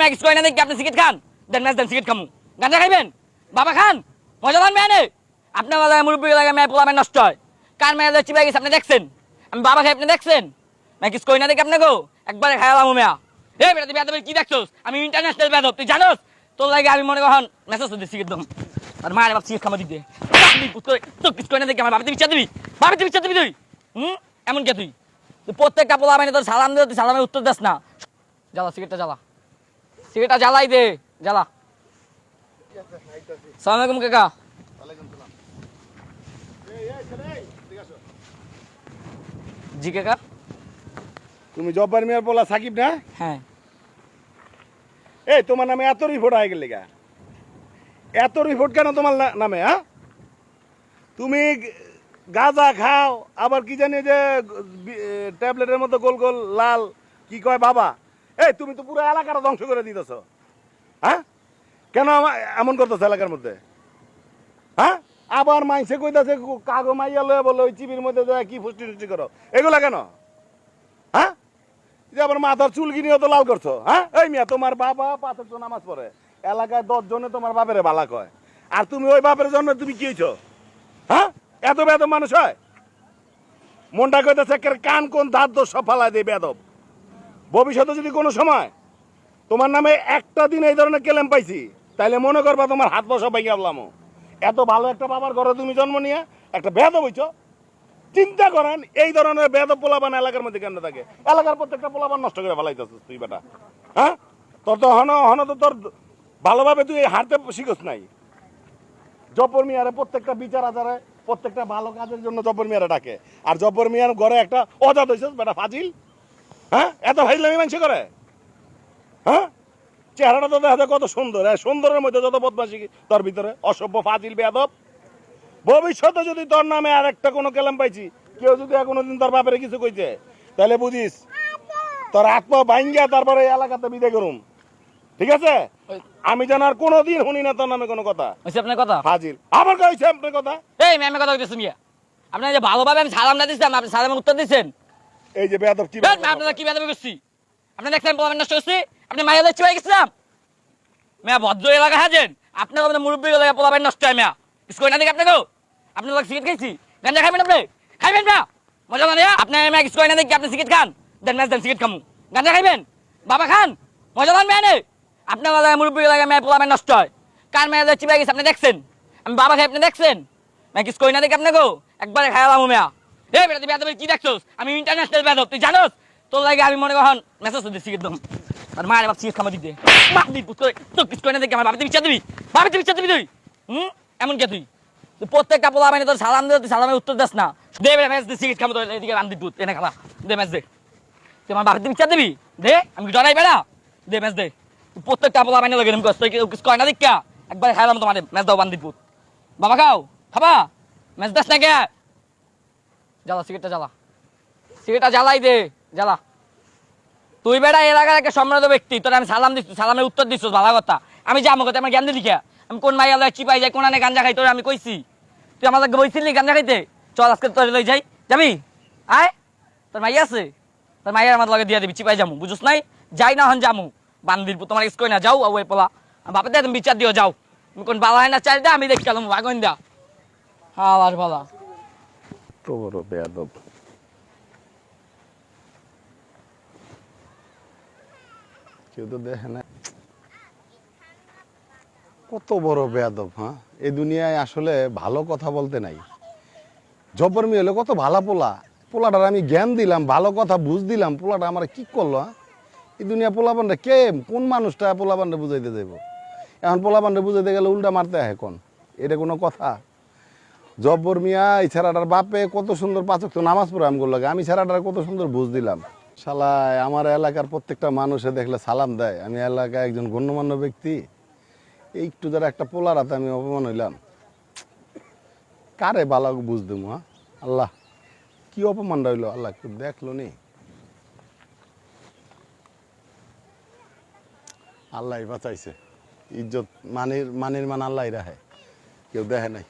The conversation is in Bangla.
মেয়ে কিছু কয় না দেখি আপনি সিগারেট খান, দেন ম্যাচ দেন সিগারেট খামু। গাঁজা খাইবেন বাবা খান, মজা পান মেয়ে নেই। আপনার লাগে মুরব্বী লাগে মেয়ে পোলা মেয়ে নষ্ট হয়। কার মেয়ে চিপাই গেছে আপনি দেখছেন, আমি বাবা খাই আপনি দেখছেন। মেয়ে কিছু কই না দেখি আপনাকে একবারে খাইলাম মেয়া। এই বেটা তুই বেদবের কি দেখছোস? আমি ইন্টারন্যাশনাল বেদব, তুই জানোস? তোর লাগে আমি মনে কখন মেসেজ দিই সিগারেট দম আর মায়ের বাপ সিগারেট খামা দিতে তো কিছু কই না দেখি আমার বাবাতে বিচার দিবি, বাবাতে বিচার দিবি তুই। এমন কে তুই? তুই প্রত্যেকটা পোলা মানে তোর সালাম দে, তুই সালামের উত্তর দেস না। জ্বালা সিগারেটটা জ্বালা, সিগারেটটা জ্বালাই দে, জ্বালা। সালাম আলাইকুম কাকা। জি কাকা। তুমি জব্বার মিয়ার পোলা সাকিব না? হ্যাঁ। এই তোমার নামে এত রিপোর্ট হয়ে গেলে গা? এত রিপোর্ট কেন তোমার নামে? হ্যাঁ, তুমি গাঁজা খাও, আবার কি জানি যে ট্যাবলেটের মতো গোল গোল লাল কি কয় বাবা। এই তুমি তো পুরো এলাকাটা ধ্বংস করে দিতেছ। হ্যাঁ, কেন এমন করতেছ এলাকার মধ্যে? হ্যাঁ, আবার মাইসে কইতাছে কাগো মাইয়া লয়ে বলো ওই চিবির মধ্যে যায় কি ফুষ্টি টুষ্টি করো, এগুলা কেন? হ্যাঁ, যে আবার মাথার চুলগিনিও তো লাল করছো। হ্যাঁ, এই মিয়া তোমার বাবা 5 ওয়াক্ত নামাজ পড়ে, এলাকায় 10 জনে তোমার বাপেরে বালা কয়, আর তুমি ওই বাপের জন্য তুমি কি হইছো? হ্যাঁ, এত বেদব মানুষ হয়? মনটা কইতেছে কান কোন ধার দোষ সব ফালাই দেয় বেদব। ভবিষ্যতে যদি কোনো সময় তোমার নামে একটা দিন এই ধরনের কেলেম পাইছি, তাইলে মনে করবা তোমার হাত পা সবাই গেলাম। এত ভালো একটা বাবার ঘরে তুমি জন্ম নিয়ে একটা বেদব হইছো। চিন্তা করেন এই ধরনের বেদব পোলাবান এলাকার মধ্যে কেন থাকে? এলাকার প্রত্যেকটা পোলাবান নষ্ট করে ফেলাইতেছিস তুই বেটা। হ্যাঁ, তোর তো হন তো তোর ভালোভাবে তুই হাঁটতে শিখস নাই। জব্বর মিয়ারে প্রত্যেকটা বিচার আচারে প্রত্যেকটা ভালো কাজের জন্য জব্বর মিয়ারে ডাকে, আর জব্বর মিয়ার ঘরে একটা অজাত হয়েছিস বেটা ফাজিল। হ্যাঁ, এত ফাইজলামি মানুষ করে? হ্যাঁ, চেহারাটা তো দেখা যায় কত সুন্দর, সুন্দরের মধ্যে যত বদমাশি তোর ভিতরে, অসভ্য ফাজিল বেয়াদব। ভবিষ্যতে যদি তোর নামে আর একটা কোনো কেলাম পাইছি, কেউ যদি কোনোদিন তোর বাপেরে কিছু কইছে, তাহলে বুঝিস তোর আত্মা ভাঙ্গিয়া তারপরে এলাকাতে বিদায় করুম। ঠিক আছে? আমি যেন আর কোনোদিন শুনি না তোর নামে কোনো কথা। আপনার কথা ফাজিল আবার কইছে আপনার কথা। এই ম্যামের কথা কইতেছেন মিয়া, আপনি যে ভালোভাবে আমি সালাম না দিচ্ছিলাম, আপনি সালামের উত্তর দিচ্ছেন। এই যে বেয়াদব কি আপনারা কি বেয়াদবি করছি? আপনি দেখছেন পোলামেন নষ্ট করছি, আপনি মাইয়া যাচ্ছি ভাই গেছিলাম মেয়া ভদ্র এলাকা হাজেন, আপনার আপনার মুরব্বী এলাকা পোলামেন নষ্ট হয় মেয়া। কিছু কই না দেখি আপনাকেও, আপনি লোক সিগারেট খাইছি, গাঁজা খাইবেন আপনি খাইবেন না, মজা মানে আপনি মেয়া কিছু কই না দেখি আপনি সিগারেট খান, দেন ম্যাচ দেন সিগারেট খামু। গাঁজা খাইবেন বাবা খান, মজা পান মেয়ে নেই। আপনার এলাকায় মুরব্বী এলাকায় মেয়া পোলামেন নষ্ট হয়। কার মেয়া যাচ্ছি ভাই গেছে আপনি দেখছেন, আমি বাবা খাই আপনি দেখছেন। মেয়া কিছু কই না দেখি আপনাকেও একবারে খাইলাম মেয়া। এই বেটা তুই বেদবের কি দেখছোস? আমি ইন্টারন্যাশনাল বেদব, তুই জানোস? তোর লাগে আমি মনে কখন মেসেজ দিই সিগারেট দম আর মায়ের বাপ সিগারেট খামা দিতে তো কিছু কই না দেখি আমার বাবাতে বিচার দিবি, বাবাতে বিচার দিবি তুই। এমন কে তুই? তুই প্রত্যেকটা পোলা মানে তোর সালাম দে, তুই সালামের উত্তর দেস না। দে বেটা ম্যাচ দে সিগারেট খামা, তোর এদিকে বান্দি দুধ এনে খালা, দে ম্যাচ দে। তুই আমার বাবাতে বিচার দিবি, দে আমি ডরাই বেড়া, দে ম্যাচ দে। তুই প্রত্যেকটা পোলা মানে লাগে তুই কিছু কয় না দেখা একবার খাইলাম তোমার ম্যাচ দাও বান্দি দুধ। বাবা খাও খাবা, ম্যাচ দেস না কে? জ্বালা সিগারেটটা জ্বালা, সিগারেটটা জ্বালাই দে, জ্বালা। তুই বেটা এলাকার একটা সম্মানিত ব্যক্তি, তোর আমি সালাম দিচ্ছি, সালামের উত্তর দিচ্ছিস, ভালো কথা। আমি যাবো কথা আমার জ্ঞান দিলি কে? আমি কোন মাইয়া চিপাই যাই, কোন আনে গাঞ্জা খাই, তোর আমি কইছি? তুই আমার লাগে বইছিলি গাঞ্জা খাইতে? চল আজকে তোর লই যাই, যাবি? আয়, তোর মাইয়া আছে, তোর মাইয়ার আমার লগে দিয়ে দিবি, চিপাই যামু, বুঝুস নাই? যাই না হন যামু বান্দির তোমার কই না যাও ওই পোলা বাপে তুমি বিচার দিও যাও। তুমি কোন বালা হয় না চাই দা আমি দেখি গেলাম ভাগন দা। হ্যাঁ আর বলা তো বড় বেয়াদব। কেউ তো দেখে না কত বড় বেয়াদব। হ্যাঁ, এই দুনিয়ায় আসলে ভালো কথা বলতে নাই। জব্বর মিয়া হলো কত ভালো পোলা, পোলাটার আমি জ্ঞান দিলাম, ভালো কথা বুঝ দিলাম, পোলাটা আমার কি করলো? এই দুনিয়া পোলাপানটা কে, কোন মানুষটা পোলাপানটা বুঝাইতে যাইব? এখন পোলাপানটা বুঝাইতে গেলে উল্টা মারতে হয় কোন? এটা কোনো কথা? জব্বর মিয়া এই ছেড়াটার বাপে কত সুন্দর 5 ওয়াক্ত নামাজ পড়ে আমগুলো লাগে, আমি ছেড়াটার কত সুন্দর বুঝ দিলাম। শালায় আমার এলাকার প্রত্যেকটা মানুষে দেখলে সালাম দেয়, আমি এলাকায় একজন গণ্যমান্য ব্যক্তি, একটু যারা একটা পোলার হাতে আমি অপমান হইলাম, কারে বালা বুঝ দেবো? হ্যাঁ, আল্লাহ কি অপমানটা হইলো, আল্লাহ কেউ দেখলো নি? আল্লাহ বাঁচাইছে, ইজ্জত মানের মান আল্লাহ রাহে, কেউ দেখে নাই।